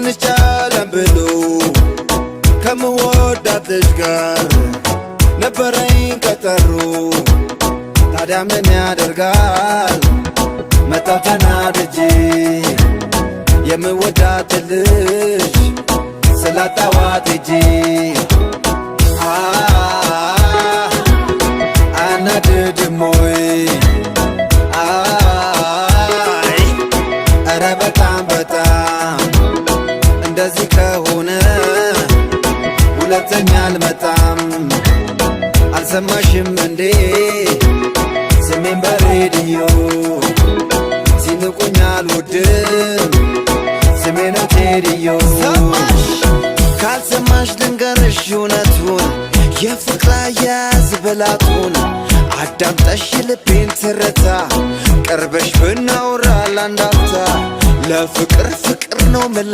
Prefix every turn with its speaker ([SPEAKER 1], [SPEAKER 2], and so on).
[SPEAKER 1] እንቻለን ብሎ ከምወዳት ልጅ ጋር ነበረኝ ቀጠሮ ታዲያ ምን ያደርጋል መጣሁ ተናድጄ የምወዳት ልጅ ስላጣኋት ሄጄ አናድድም ወይ ኧረ በጣም እንደዚህ ከሆነ ሁለተኛ አልመጣም አልሰማሽም እንዴ ስሜን በሬዲዮ ሲንቁኝ አልወድም ስሜ ነው ቴዲዮ ካልሰማሽ ልንገርሽ እውነቱን የፍቅር አያያዝ ብላቱን አዳምጠሽ ልቤን ትርታ ቀርበሽ ብናውራ ላንዳፍታ ለፍቅር ፍቅር ነው ምላ